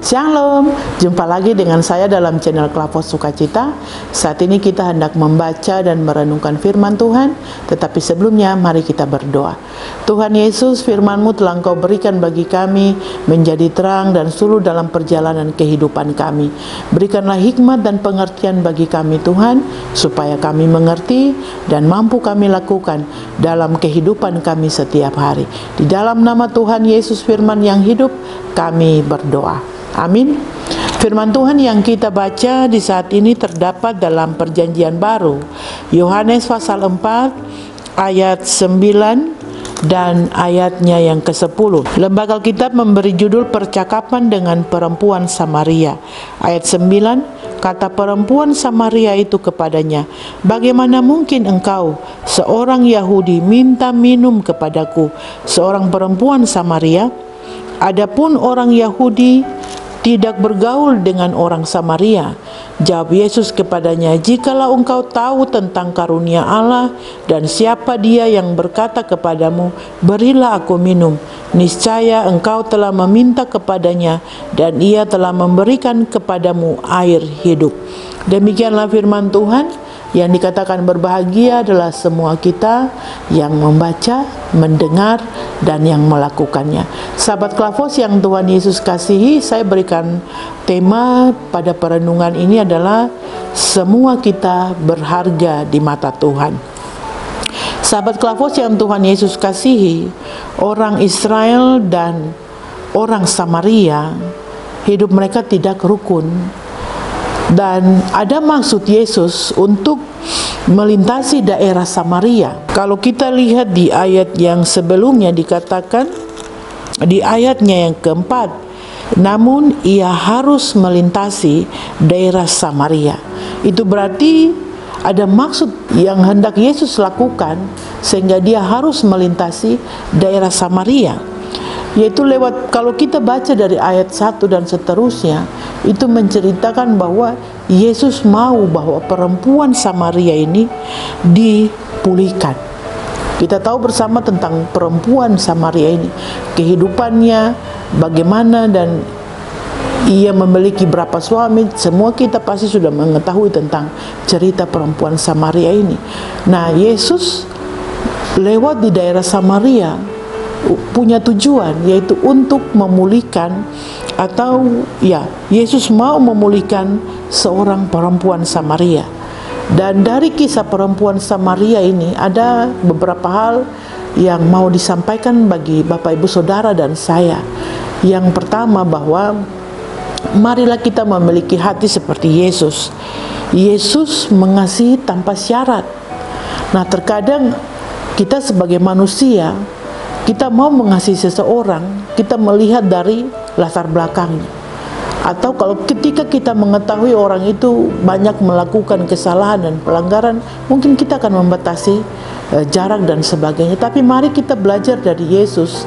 Shalom, jumpa lagi dengan saya dalam channel Klavos Sukacita. Saat ini kita hendak membaca dan merenungkan firman Tuhan, tetapi sebelumnya mari kita berdoa. Tuhan Yesus, firman-Mu telah Engkau berikan bagi kami menjadi terang dan suluh dalam perjalanan kehidupan kami. Berikanlah hikmat dan pengertian bagi kami Tuhan, supaya kami mengerti dan mampu kami lakukan dalam kehidupan kami setiap hari. Di dalam nama Tuhan Yesus firman yang hidup, kami berdoa. Amin. Firman Tuhan yang kita baca di saat ini terdapat dalam Perjanjian Baru, Yohanes pasal 4 ayat 9 dan ayatnya yang ke-10. Lembaga Alkitab memberi judul Percakapan dengan Perempuan Samaria. Ayat 9, kata perempuan Samaria itu kepadanya, "Bagaimana mungkin engkau, seorang Yahudi, minta minum kepadaku, seorang perempuan Samaria? Adapun orang Yahudi tidak bergaul dengan orang Samaria." Jawab Yesus kepadanya, "Jikalau engkau tahu tentang karunia Allah dan siapa dia yang berkata kepadamu, 'Berilah aku minum,' niscaya engkau telah meminta kepadanya dan ia telah memberikan kepadamu air hidup." Demikianlah firman Tuhan. Yang dikatakan berbahagia adalah semua kita yang membaca, mendengar, dan yang melakukannya. Sahabat Klavos yang Tuhan Yesus kasihi, saya berikan tema pada perenungan ini adalah semua kita berharga di mata Tuhan. Sahabat Klavos yang Tuhan Yesus kasihi, orang Israel dan orang Samaria, hidup mereka tidak rukun. Dan ada maksud Yesus untuk melintasi daerah Samaria. Kalau kita lihat di ayat yang sebelumnya dikatakan, di ayatnya yang keempat, namun ia harus melintasi daerah Samaria. Itu berarti ada maksud yang hendak Yesus lakukan sehingga dia harus melintasi daerah Samaria. Yaitu lewat, kalau kita baca dari ayat 1 dan seterusnya, itu menceritakan bahwa Yesus mau bahwa perempuan Samaria ini dipulihkan. Kita tahu bersama tentang perempuan Samaria ini, kehidupannya bagaimana, dan ia memiliki berapa suami. Semua kita pasti sudah mengetahui tentang cerita perempuan Samaria ini. Nah, Yesus lewat di daerah Samaria punya tujuan, yaitu untuk memulihkan, atau Yesus mau memulihkan seorang perempuan Samaria. Dan dari kisah perempuan Samaria ini ada beberapa hal yang mau disampaikan bagi Bapak Ibu Saudara dan saya. Yang pertama, bahwa marilah kita memiliki hati seperti Yesus. Yesus mengasihi tanpa syarat. Nah, terkadang kita sebagai manusia, kita mau mengasihi seseorang, kita melihat dari latar belakangnya. Atau kalau ketika kita mengetahui orang itu banyak melakukan kesalahan dan pelanggaran, mungkin kita akan membatasi jarak dan sebagainya. Tapi mari kita belajar dari Yesus.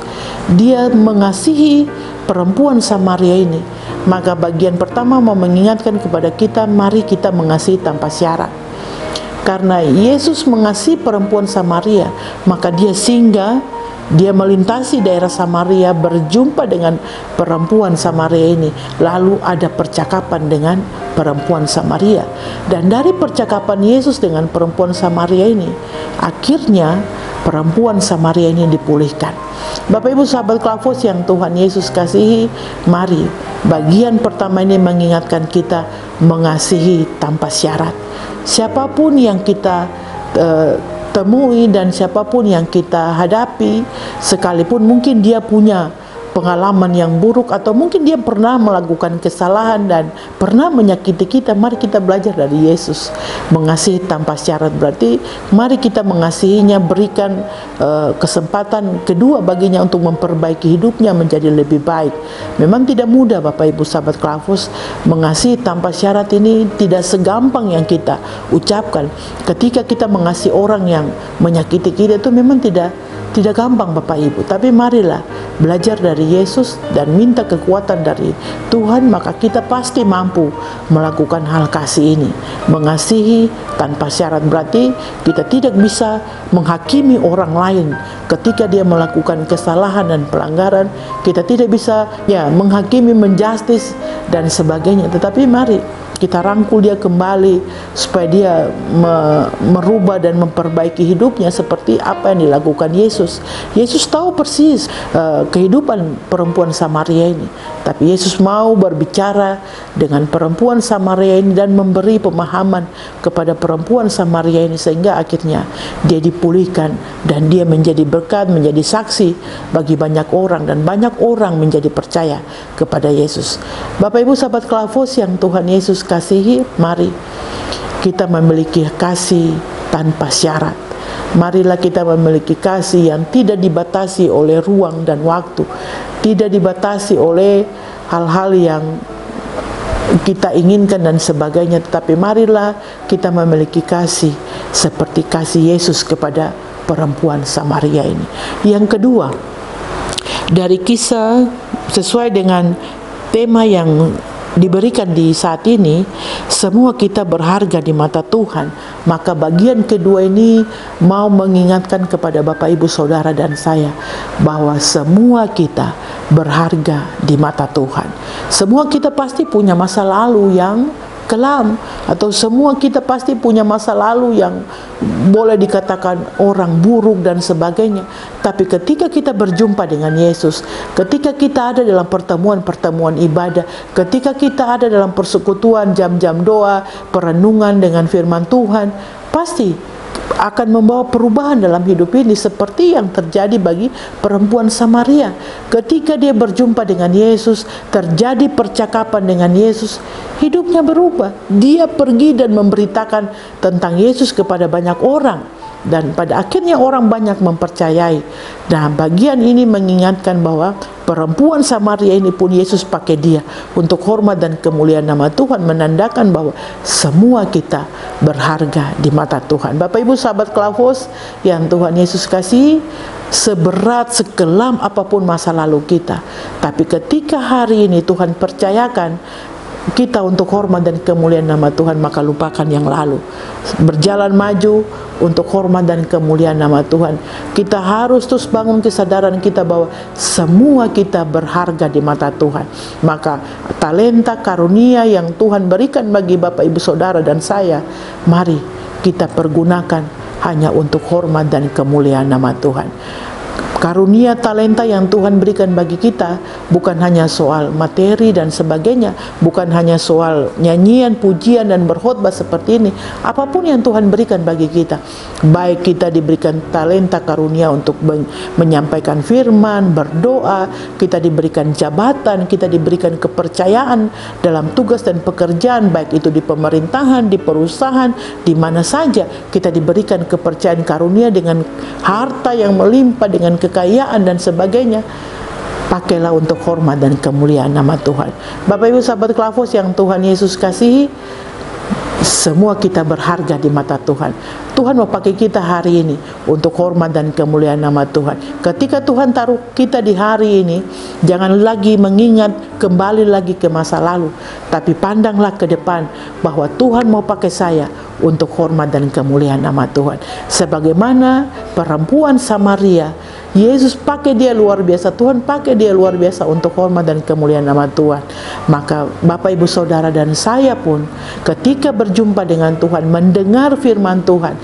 Dia mengasihi perempuan Samaria ini. Maka bagian pertama mau mengingatkan kepada kita, mari kita mengasihi tanpa syarat. Karena Yesus mengasihi perempuan Samaria, maka dia singgah, dia melintasi daerah Samaria, berjumpa dengan perempuan Samaria ini. Lalu ada percakapan dengan perempuan Samaria. Dan dari percakapan Yesus dengan perempuan Samaria ini, akhirnya perempuan Samaria ini dipulihkan. Bapak Ibu sahabat Klavos yang Tuhan Yesus kasihi, mari bagian pertama ini mengingatkan kita mengasihi tanpa syarat. Siapapun yang kita temui dan siapapun yang kita hadapi, sekalipun mungkin dia punya pengalaman yang buruk atau mungkin dia pernah melakukan kesalahan dan pernah menyakiti kita, mari kita belajar dari Yesus. Mengasihi tanpa syarat berarti mari kita mengasihinya, berikan kesempatan kedua baginya untuk memperbaiki hidupnya menjadi lebih baik. Memang tidak mudah Bapak Ibu sahabat Klavos. Mengasihi tanpa syarat ini tidak segampang yang kita ucapkan. Ketika kita mengasihi orang yang menyakiti kita, itu memang tidak gampang Bapak Ibu. Tapi marilah belajar dari Yesus dan minta kekuatan dari Tuhan, maka kita pasti mampu melakukan hal kasih ini. Mengasihi tanpa syarat berarti kita tidak bisa menghakimi orang lain ketika dia melakukan kesalahan dan pelanggaran. Kita tidak bisa menghakimi, menjustis dan sebagainya. Tetapi mari kita rangkul dia kembali supaya dia merubah dan memperbaiki hidupnya seperti apa yang dilakukan Yesus. Yesus tahu persis kehidupan perempuan Samaria ini, tapi Yesus mau berbicara dengan perempuan Samaria ini dan memberi pemahaman kepada perempuan Samaria ini sehingga akhirnya dia dipulihkan dan dia menjadi berkat, menjadi saksi bagi banyak orang, dan banyak orang menjadi percaya kepada Yesus. Bapak Ibu sahabat Klavos yang Tuhan Yesus kasihi, mari kita memiliki kasih tanpa syarat. Marilah kita memiliki kasih yang tidak dibatasi oleh ruang dan waktu, tidak dibatasi oleh hal-hal yang kita inginkan dan sebagainya, tetapi marilah kita memiliki kasih seperti kasih Yesus kepada perempuan Samaria ini. Yang kedua, dari kisah sesuai dengan tema yang diberikan di saat ini, semua kita berharga di mata Tuhan. Maka bagian kedua ini mau mengingatkan kepada Bapak Ibu Saudara dan saya bahwa semua kita berharga di mata Tuhan. Semua kita pasti punya masa lalu yang kelam, atau semua kita pasti punya masa lalu yang boleh dikatakan orang buruk dan sebagainya. Tapi ketika kita berjumpa dengan Yesus, ketika kita ada dalam pertemuan-pertemuan ibadah, ketika kita ada dalam persekutuan jam-jam doa, perenungan dengan firman Tuhan, pasti akan membawa perubahan dalam hidup ini seperti yang terjadi bagi perempuan Samaria. Ketika dia berjumpa dengan Yesus, terjadi percakapan dengan Yesus, hidupnya berubah. Dia pergi dan memberitakan tentang Yesus kepada banyak orang, dan pada akhirnya orang banyak mempercayai. Nah, bagian ini mengingatkan bahwa perempuan Samaria ini pun Yesus pakai dia untuk hormat dan kemuliaan nama Tuhan, menandakan bahwa semua kita berharga di mata Tuhan. Bapak Ibu sahabat Klavos yang Tuhan Yesus kasih, seberat sekelam apapun masa lalu kita, tapi ketika hari ini Tuhan percayakan kita untuk hormat dan kemuliaan nama Tuhan, maka lupakan yang lalu, berjalan maju untuk hormat dan kemuliaan nama Tuhan. Kita harus terus bangun kesadaran kita bahwa semua kita berharga di mata Tuhan. Maka talenta karunia yang Tuhan berikan bagi Bapak Ibu Saudara dan saya, mari kita pergunakan hanya untuk hormat dan kemuliaan nama Tuhan. Karunia talenta yang Tuhan berikan bagi kita bukan hanya soal materi dan sebagainya, bukan hanya soal nyanyian, pujian dan berkhotbah seperti ini. Apapun yang Tuhan berikan bagi kita, baik kita diberikan talenta karunia untuk menyampaikan firman, berdoa, kita diberikan jabatan, kita diberikan kepercayaan dalam tugas dan pekerjaan, baik itu di pemerintahan, di perusahaan, di mana saja kita diberikan kepercayaan karunia dengan harta yang melimpah, dengan kekayaan dan sebagainya. Pakailah untuk hormat dan kemuliaan nama Tuhan. Bapak Ibu sahabat Klavos yang Tuhan Yesus kasihi, semua kita berharga di mata Tuhan. Tuhan mau pakai kita hari ini untuk hormat dan kemuliaan nama Tuhan. Ketika Tuhan taruh kita di hari ini, jangan lagi mengingat kembali lagi ke masa lalu, tapi pandanglah ke depan bahwa Tuhan mau pakai saya untuk hormat dan kemuliaan nama Tuhan. Sebagaimana perempuan Samaria, Yesus pakai dia luar biasa, Tuhan pakai dia luar biasa untuk hormat dan kemuliaan nama Tuhan. Maka Bapak Ibu Saudara dan saya pun ketika berjumpa dengan Tuhan, mendengar firman Tuhan,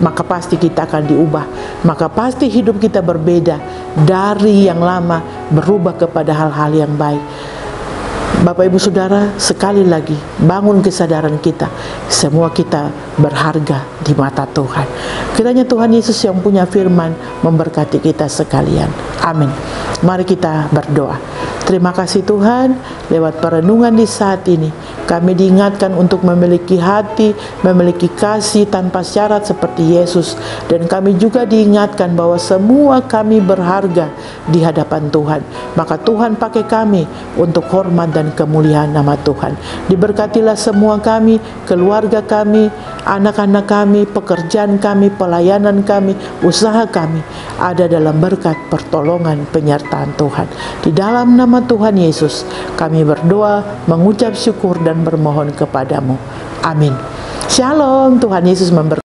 maka pasti kita akan diubah. Maka pasti hidup kita berbeda dari yang lama, berubah kepada hal-hal yang baik. Bapak Ibu Saudara, sekali lagi bangun kesadaran kita, semua kita berharga di mata Tuhan. Kiranya Tuhan Yesus yang punya firman memberkati kita sekalian. Amin. Mari kita berdoa. Terima kasih Tuhan, lewat perenungan di saat ini kami diingatkan untuk memiliki hati, memiliki kasih tanpa syarat seperti Yesus. Dan kami juga diingatkan bahwa semua kami berharga di hadapan Tuhan. Maka Tuhan pakai kami untuk hormat dan kemuliaan nama Tuhan. Diberkatilah semua kami, keluarga kami, anak-anak kami, pekerjaan kami, pelayanan kami, usaha kami ada dalam berkat pertolongan pertolongan penyertaan Tuhan. Di dalam nama Tuhan Yesus kami berdoa, mengucap syukur dan bermohon kepadamu. Amin. Shalom, Tuhan Yesus memberkati.